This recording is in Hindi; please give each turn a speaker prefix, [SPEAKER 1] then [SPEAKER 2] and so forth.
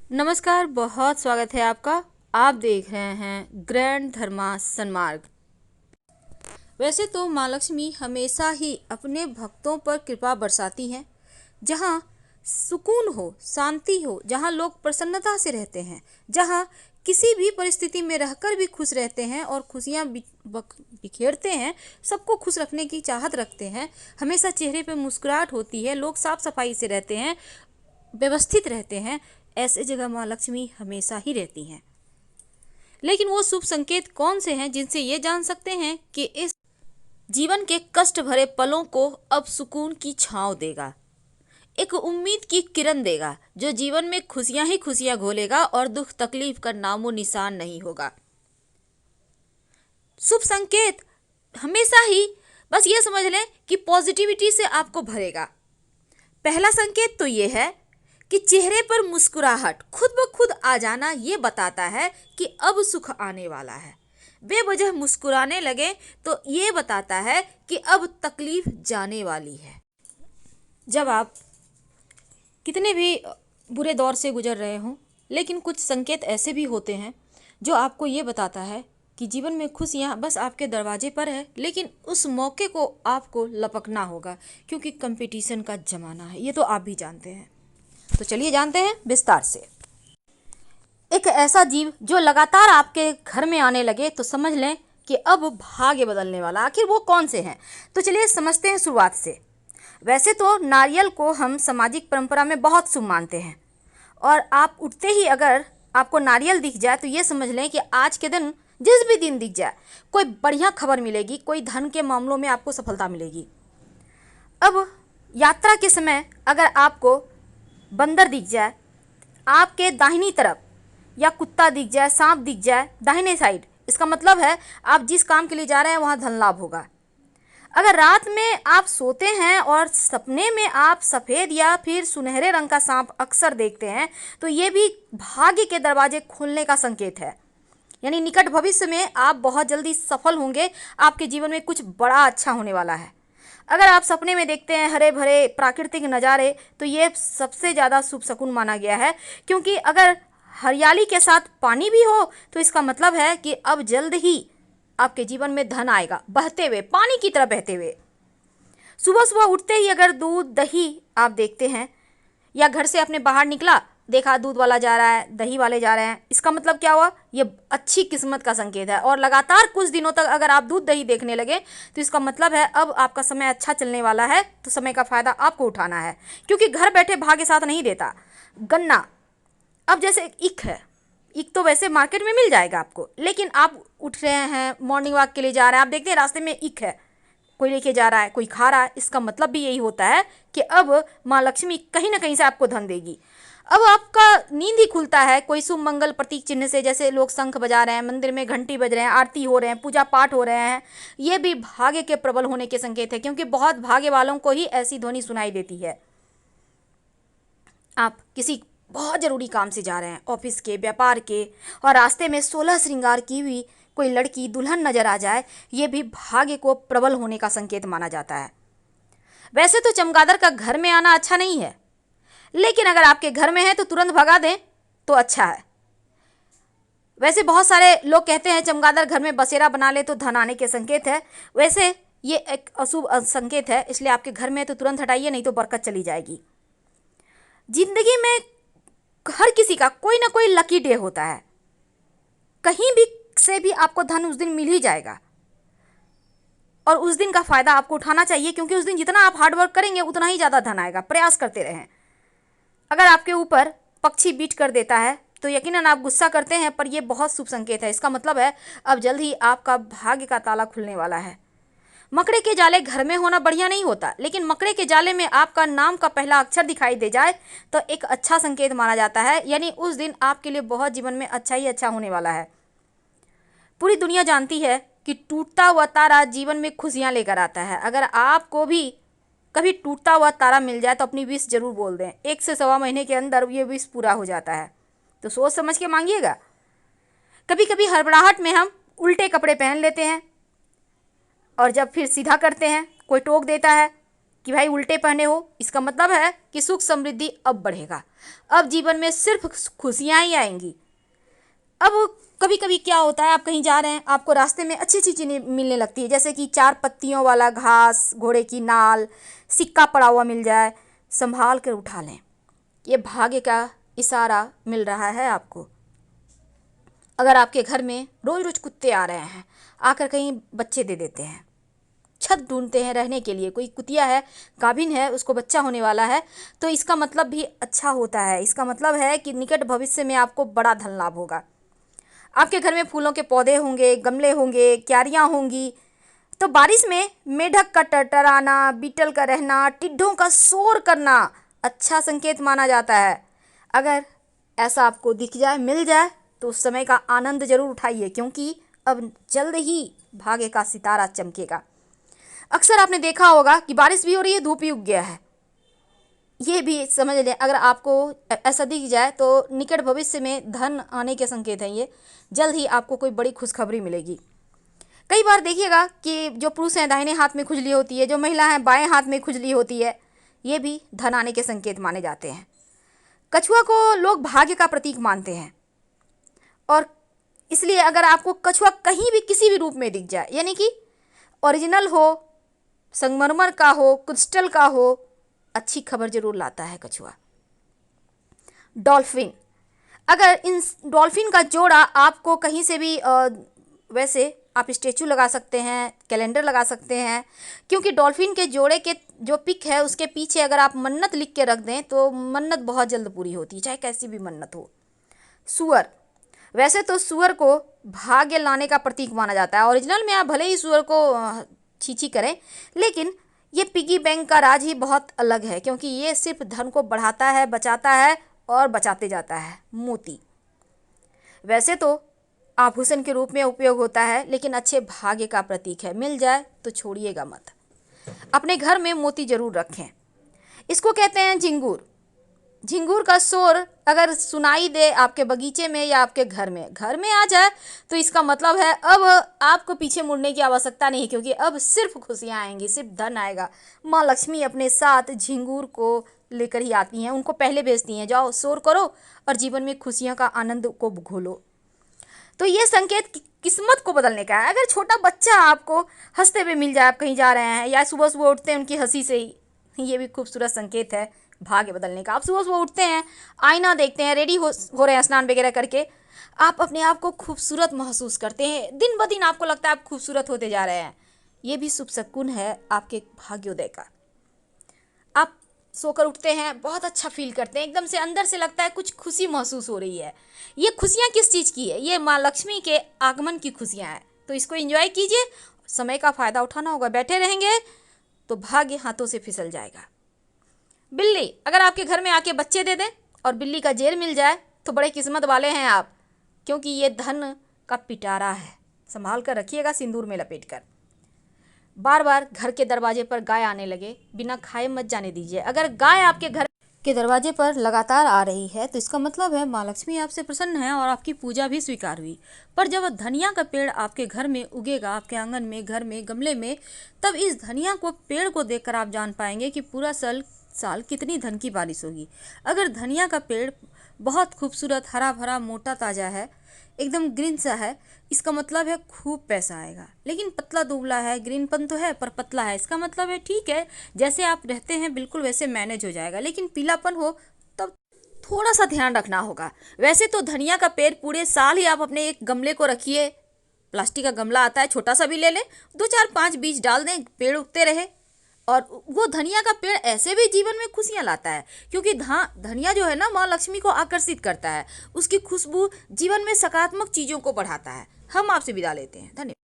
[SPEAKER 1] नमस्कार, बहुत स्वागत है आपका। आप देख रहे हैं ग्रैंड धर्मा सन्मार्ग। वैसे तो माँ लक्ष्मी हमेशा ही अपने भक्तों पर कृपा बरसाती हैं। जहाँ सुकून हो, शांति हो, जहाँ लोग प्रसन्नता से रहते हैं, जहाँ किसी भी परिस्थिति में रहकर भी खुश रहते हैं और खुशियाँ बिखेरते हैं, सबको खुश रखने की चाहत रखते हैं, हमेशा चेहरे पे मुस्कुराहट होती है, लोग साफ सफाई से रहते हैं, व्यवस्थित रहते हैं, ऐसे जगह माँ लक्ष्मी हमेशा ही रहती हैं। लेकिन वो शुभ संकेत कौन से हैं जिनसे ये जान सकते हैं कि इस जीवन के कष्ट भरे पलों को अब सुकून की छांव देगा, एक उम्मीद की किरण देगा, जो जीवन में खुशियां ही खुशियां घोलेगा और दुख तकलीफ का नामो निशान नहीं होगा। शुभ संकेत हमेशा ही बस ये समझ लें कि पॉजिटिविटी से आपको भरेगा। पहला संकेत तो ये है कि चेहरे पर मुस्कुराहट खुद ब खुद आ जाना ये बताता है कि अब सुख आने वाला है। बेवजह मुस्कुराने लगे तो ये बताता है कि अब तकलीफ जाने वाली है। जब आप कितने भी बुरे दौर से गुजर रहे हों, लेकिन कुछ संकेत ऐसे भी होते हैं जो आपको ये बताता है कि जीवन में खुशियाँ बस आपके दरवाजे पर है, लेकिन उस मौके को आपको लपकना होगा, क्योंकि कंपटीशन का ज़माना है, ये तो आप भी जानते हैं। तो चलिए जानते हैं विस्तार से। एक ऐसा जीव जो लगातार आपके घर में आने लगे तो समझ लें कि अब भाग्य बदलने वाला। आखिर वो कौन से हैं? तो चलिए समझते हैं शुरुआत से। वैसे तो नारियल को हम सामाजिक परंपरा में बहुत शुभ मानते हैं, और आप उठते ही अगर आपको नारियल दिख जाए तो ये समझ लें कि आज के दिन, जिस भी दिन दिख जाए, कोई बढ़िया खबर मिलेगी, कोई धन के मामलों में आपको सफलता मिलेगी। अब यात्रा के समय अगर आपको बंदर दिख जाए आपके दाहिनी तरफ, या कुत्ता दिख जाए, सांप दिख जाए दाहिने साइड, इसका मतलब है आप जिस काम के लिए जा रहे हैं वहाँ धन लाभ होगा। अगर रात में आप सोते हैं और सपने में आप सफ़ेद या फिर सुनहरे रंग का सांप अक्सर देखते हैं तो ये भी भाग्य के दरवाजे खुलने का संकेत है। यानी निकट भविष्य में आप बहुत जल्दी सफल होंगे, आपके जीवन में कुछ बड़ा अच्छा होने वाला है। अगर आप सपने में देखते हैं हरे भरे प्राकृतिक नज़ारे तो ये सबसे ज़्यादा शुभ शकुन माना गया है, क्योंकि अगर हरियाली के साथ पानी भी हो तो इसका मतलब है कि अब जल्द ही आपके जीवन में धन आएगा, बहते हुए, पानी की तरह बहते हुए। सुबह सुबह उठते ही अगर दूध दही आप देखते हैं, या घर से अपने बाहर निकला, देखा दूध वाला जा रहा है, दही वाले जा रहे हैं, इसका मतलब क्या हुआ? ये अच्छी किस्मत का संकेत है। और लगातार कुछ दिनों तक अगर आप दूध दही देखने लगे तो इसका मतलब है अब आपका समय अच्छा चलने वाला है, तो समय का फायदा आपको उठाना है, क्योंकि घर बैठे भाग्य साथ नहीं देता। गन्ना, अब जैसे ईख है, ईख तो वैसे मार्केट में मिल जाएगा आपको, लेकिन आप उठ रहे हैं, मॉर्निंग वॉक के लिए जा रहे हैं, आप देखते हैं रास्ते में ईख है, कोई लेके जा रहा है, कोई खा रहा है, इसका मतलब भी यही होता है कि अब माँ लक्ष्मी कहीं ना कहीं से आपको धन देगी। अब आपका नींद ही खुलता है कोई शुभ मंगल प्रतीक चिन्ह से, जैसे लोग शंख बजा रहे हैं, मंदिर में घंटी बज रहे हैं, आरती हो रहे हैं, पूजा पाठ हो रहे हैं, ये भी भाग्य के प्रबल होने के संकेत है, क्योंकि बहुत भाग्य वालों को ही ऐसी ध्वनि सुनाई देती है। आप किसी बहुत ज़रूरी काम से जा रहे हैं, ऑफिस के, व्यापार के, और रास्ते में 16 श्रृंगार की हुई कोई लड़की दुल्हन नजर आ जाए, ये भी भाग्य को प्रबल होने का संकेत माना जाता है। वैसे तो चमगादड़ का घर में आना अच्छा नहीं है, लेकिन अगर आपके घर में है तो तुरंत भगा दें तो अच्छा है। वैसे बहुत सारे लोग कहते हैं चमगादड़ घर में बसेरा बना ले तो धन आने के संकेत है। वैसे ये एक अशुभ संकेत है, इसलिए आपके घर में है तो तुरंत हटाइए, नहीं तो बरकत चली जाएगी। जिंदगी में हर किसी का कोई ना कोई लकी डे होता है, कहीं भी से भी आपको धन उस दिन मिल ही जाएगा, और उस दिन का फायदा आपको उठाना चाहिए, क्योंकि उस दिन जितना आप हार्डवर्क करेंगे उतना ही ज़्यादा धन आएगा। प्रयास करते रहें। अगर आपके ऊपर पक्षी बीट कर देता है तो यकीनन आप गुस्सा करते हैं, पर यह बहुत शुभ संकेत है, इसका मतलब है अब जल्द ही आपका भाग्य का ताला खुलने वाला है। मकड़े के जाले घर में होना बढ़िया नहीं होता, लेकिन मकड़े के जाले में आपका नाम का पहला अक्षर दिखाई दे जाए तो एक अच्छा संकेत माना जाता है, यानी उस दिन आपके लिए बहुत जीवन में अच्छा ही अच्छा होने वाला है। पूरी दुनिया जानती है कि टूटता हुआ तारा जीवन में खुशियां लेकर आता है। अगर आपको भी कभी टूटता हुआ तारा मिल जाए तो अपनी विश जरूर बोल दें, 1 से सवा महीने के अंदर ये विश पूरा हो जाता है, तो सोच समझ के मांगिएगा। कभी कभी हड़बड़ाहट में हम उल्टे कपड़े पहन लेते हैं, और जब फिर सीधा करते हैं कोई टोक देता है कि भाई उल्टे पहने हो, इसका मतलब है कि सुख समृद्धि अब बढ़ेगा, अब जीवन में सिर्फ खुशियाँ ही आएंगी। अब कभी कभी क्या होता है, आप कहीं जा रहे हैं, आपको रास्ते में अच्छी अच्छी चीज़ें मिलने लगती है, जैसे कि 4 पत्तियों वाला घास, घोड़े की नाल, सिक्का पड़ा हुआ मिल जाए, संभाल कर उठा लें। ये भाग्य का इशारा मिल रहा है आपको। अगर आपके घर में रोज रोज कुत्ते आ रहे हैं, आकर कहीं बच्चे दे देते हैं, छत ढूंढते हैं रहने के लिए, कोई कुतिया है, गाभिन है, उसको बच्चा होने वाला है, तो इसका मतलब भी अच्छा होता है। इसका मतलब है कि निकट भविष्य में आपको बड़ा धन लाभ होगा। आपके घर में फूलों के पौधे होंगे, गमले होंगे, क्यारियाँ होंगी, तो बारिश में मेढक का टरटराना, बीटल का रहना, टिड्ढों का शोर करना अच्छा संकेत माना जाता है। अगर ऐसा आपको दिख जाए, मिल जाए, तो उस समय का आनंद जरूर उठाइए, क्योंकि अब जल्द ही भाग्य का सितारा चमकेगा। अक्सर आपने देखा होगा कि बारिश भी हो रही है, धूप भी उग गया है। ये भी समझ लें, अगर आपको ऐसा दिख जाए तो निकट भविष्य में धन आने के संकेत हैं। ये जल्द ही आपको कोई बड़ी खुशखबरी मिलेगी। कई बार देखिएगा कि जो पुरुष हैं दाहिने हाथ में खुजली होती है, जो महिला हैं बाएं हाथ में खुजली होती है, ये भी धन आने के संकेत माने जाते हैं। कछुआ को लोग भाग्य का प्रतीक मानते हैं, और इसलिए अगर आपको कछुआ कहीं भी किसी भी रूप में दिख जाए, यानी कि ओरिजिनल हो, संगमरमर का हो, क्रिस्टल का हो, अच्छी खबर जरूर लाता है कछुआ। डॉल्फिन, अगर इन डॉल्फिन का जोड़ा आपको कहीं से भी वैसे आप स्टेचू लगा सकते हैं, कैलेंडर लगा सकते हैं, क्योंकि डॉल्फिन के जोड़े के जो पिक है उसके पीछे अगर आप मन्नत लिख के रख दें तो मन्नत बहुत जल्द पूरी होती है, चाहे कैसी भी मन्नत हो। सुअर, वैसे तो सुअर को भाग्य लाने का प्रतीक माना जाता है। ओरिजिनल में आप भले ही सुअर को छीछी करें, लेकिन ये पिगी बैंक का राज ही बहुत अलग है, क्योंकि ये सिर्फ धन को बढ़ाता है, बचाता है और बचाते जाता है। मोती, वैसे तो आभूषण के रूप में उपयोग होता है, लेकिन अच्छे भाग्य का प्रतीक है। मिल जाए तो छोड़िएगा मत, अपने घर में मोती जरूर रखें। इसको कहते हैं झिंगूर। झिंगूर का शोर अगर सुनाई दे आपके बगीचे में या आपके घर में आ जाए, तो इसका मतलब है अब आपको पीछे मुड़ने की आवश्यकता नहीं, क्योंकि अब सिर्फ खुशियाँ आएंगी, सिर्फ धन आएगा। माँ लक्ष्मी अपने साथ झिंगूर को लेकर ही आती हैं, उनको पहले भेजती हैं, जाओ शोर करो और जीवन में खुशियों का आनंद को घोलो। तो ये संकेत किस्मत को बदलने का है। अगर छोटा बच्चा आपको हंसते हुए मिल जाए, आप कहीं जा रहे हैं, या सुबह सुबह उठते हैं उनकी हंसी से ही, ये भी खूबसूरत संकेत है भाग्य बदलने का। आप सुबह सुबह उठते हैं, आईना देखते हैं, रेडी हो रहे हैं स्नान वगैरह करके, आप अपने आप को खूबसूरत महसूस करते हैं, दिन ब दिन आपको लगता है आप खूबसूरत होते जा रहे हैं। ये भी शुभ शकुन है आपके भाग्योदय का। आप सोकर उठते हैं, बहुत अच्छा फील करते हैं, एकदम से अंदर से लगता है कुछ खुशी महसूस हो रही है। ये खुशियाँ किस चीज़ की है? ये माँ लक्ष्मी के आगमन की खुशियाँ हैं। तो इसको एंजॉय कीजिए, समय का फ़ायदा उठाना होगा। बैठे रहेंगे तो भाग्य हाथों से फिसल जाएगा। बिल्ली, अगर आपके घर में आके बच्चे दे दें और बिल्ली का जेर मिल जाए तो बड़े किस्मत वाले हैं आप, क्योंकि ये धन का पिटारा है। संभाल कर रखिएगा सिंदूर में लपेट कर। बार बार घर के दरवाजे पर गाय आने लगे, बिना खाए मत जाने दीजिए। अगर गाय आपके घर के दरवाजे पर लगातार आ रही है तो इसका मतलब है माँ लक्ष्मी आपसे प्रसन्न है और आपकी पूजा भी स्वीकार हुई। पर जब धनिया का पेड़ आपके घर में उगेगा, आपके आंगन में, घर में, गमले में, तब इस धनिया को, पेड़ को देखकर आप जान पाएंगे कि पूरा साल कितनी धन की बारिश होगी। अगर धनिया का पेड़ बहुत खूबसूरत, हरा भरा, मोटा, ताज़ा है, एकदम ग्रीन सा है, इसका मतलब है खूब पैसा आएगा। लेकिन पतला दुबला है, ग्रीनपन तो है पर पतला है, इसका मतलब है ठीक है, जैसे आप रहते हैं बिल्कुल वैसे मैनेज हो जाएगा। लेकिन पीलापन हो तब थोड़ा सा ध्यान रखना होगा। वैसे तो धनिया का पेड़ पूरे साल ही आप अपने एक गमले को रखिए, प्लास्टिक का गमला आता है, छोटा सा भी ले लें, 2 4 5 बीज डाल दें, पेड़ उगते रहे। और वो धनिया का पेड़ ऐसे भी जीवन में खुशियाँ लाता है, क्योंकि धनिया जो है ना, माँ लक्ष्मी को आकर्षित करता है, उसकी खुशबू जीवन में सकारात्मक चीज़ों को बढ़ाता है। हम आपसे विदा लेते हैं, धन्यवाद।